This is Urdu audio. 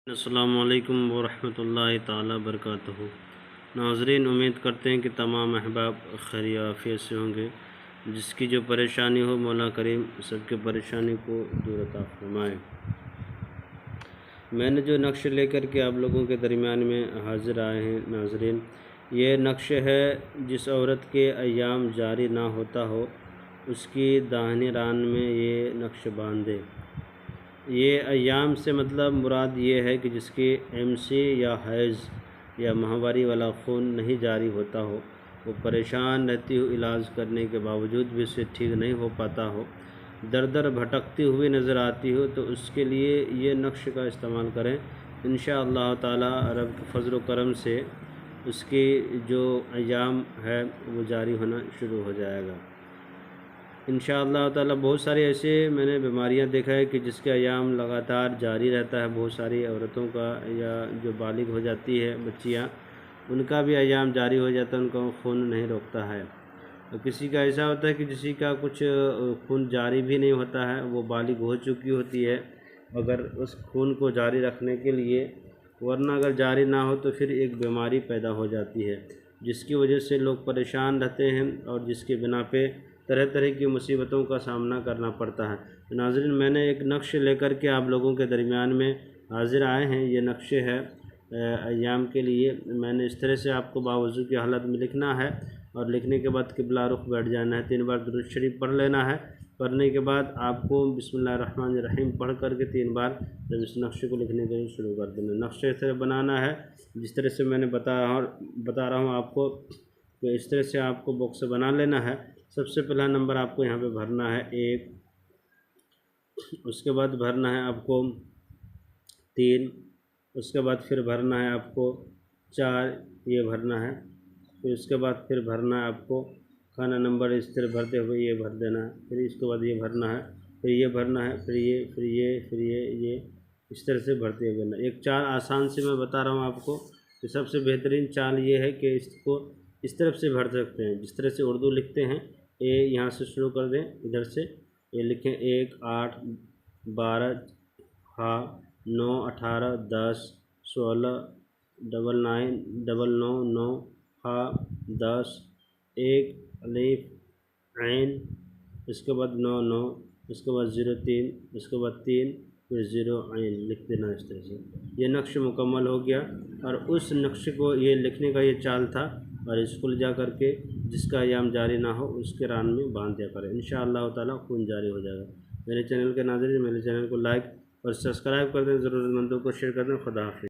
السلام علیکم ورحمۃ اللہ تعالیٰ وبرکاتہ۔ ناظرین، امید کرتے ہیں کہ تمام احباب خیر عافیت سے ہوں گے۔ جس کی جو پریشانی ہو مولا کریم سب کی پریشانی کو دور عطا فرمائے۔ میں نے جو نقش لے کر کے آپ لوگوں کے درمیان میں حاضر آئے ہیں ناظرین، یہ نقش ہے جس عورت کے ایام جاری نہ ہوتا ہو اس کی داہنی ران میں یہ نقش باندھے۔ یہ ایام سے مطلب مراد یہ ہے کہ جس کی MC یا حیض یا ماہواری والا خون نہیں جاری ہوتا ہو، وہ پریشان رہتی ہو، علاج کرنے کے باوجود بھی اسے ٹھیک نہیں ہو پاتا ہو، در در بھٹکتی ہوئی نظر آتی ہو، تو اس کے لیے یہ نقش کا استعمال کریں۔ انشاءاللہ تعالی رب کے فضل و کرم سے اس کی جو ایام ہے وہ جاری ہونا شروع ہو جائے گا انشاءاللہ تعالی۔ بہت سارے ایسے میں نے بیماریاں دیکھا ہے کہ جس کے ایام لگاتار جاری رہتا ہے۔ بہت ساری عورتوں کا یا جو بالغ ہو جاتی ہے بچیاں، ان کا بھی ایام جاری ہو جاتا ہے، ان کا خون نہیں روکتا ہے۔ اور کسی کا ایسا ہوتا ہے کہ کسی کا کچھ خون جاری بھی نہیں ہوتا ہے، وہ بالغ ہو چکی ہوتی ہے، اگر اس خون کو جاری رکھنے کے لیے، ورنہ اگر جاری نہ ہو تو پھر ایک بیماری پیدا ہو جاتی ہے جس کی وجہ سے لوگ پریشان رہتے ہیں اور جس کی بنا پہ طرح طرح کی مصیبتوں کا سامنا کرنا پڑتا ہے۔ ناظرین، میں نے ایک نقش لے کر کے آپ لوگوں کے درمیان میں حاضر آئے ہیں۔ یہ نقش ہے ایام کے لیے۔ میں نے اس طرح سے آپ کو باوضو کی حالت میں لکھنا ہے، اور لکھنے کے بعد قبلہ رخ بیٹھ جانا ہے، 3 بار درود شریف پڑھ لینا ہے۔ پڑھنے کے بعد آپ کو بسم اللہ الرحمن الرحیم پڑھ کر کے 3 بار جب اس نقش کو لکھنے کے لیے شروع کر دینا۔ نقش اس طرح بنانا ہے جس طرح سے میں نے بتا رہا ہوں آپ کو، کہ اس طرح سے آپ کو باکس بنا لینا ہے۔ سب سے پہلا نمبر آپ کو یہاں پہ بھرنا ہے 1، اس کے بعد بھرنا ہے آپ کو 3، اس کے بعد پھر بھرنا ہے آپ کو 4، یہ بھرنا ہے، پھر اس کے بعد پھر بھرنا ہے آپ کو کھانا نمبر اس طرح بھرتے ہوئے یہ بھر دینا ہے، پھر اس کے بعد یہ بھرنا ہے، پھر یہ بھرنا ہے، پھر یہ اس طرح سے بھرتے ہوئے بھرنا۔ ایک چال آسان سے میں بتا رہا ہوں آپ کو، کہ سب سے بہترین چال یہ ہے کہ اس کو اس طرف سے بھر سکتے ہیں جس طرح سے اردو لکھتے ہیں۔ یہاں سے شروع کر دیں، ادھر سے یہ لکھیں 1 8 12 9 18 10 16 9 9 9 10 1 الف عین، اس کے بعد 9 9، اس کے بعد 0 3، اس کے بعد 3، پھر 0 عین لکھ دینا اس طرح سے۔ یہ نقش مکمل ہو گیا، اور اس نقش کو یہ لکھنے کا یہ چال تھا، اور اسکول جا کر کے جس کا ایام جاری نہ ہو اس کے ران میں باندھ دیا کریں، انشاءاللہ تعالیٰ خون جاری ہو جائے گا۔ میرے چینل کے ناظرین، میرے چینل کو لائک اور سبسکرائب کر دیں، ضرورت مندوں کو شیئر کر دیں۔ خدا حافظ۔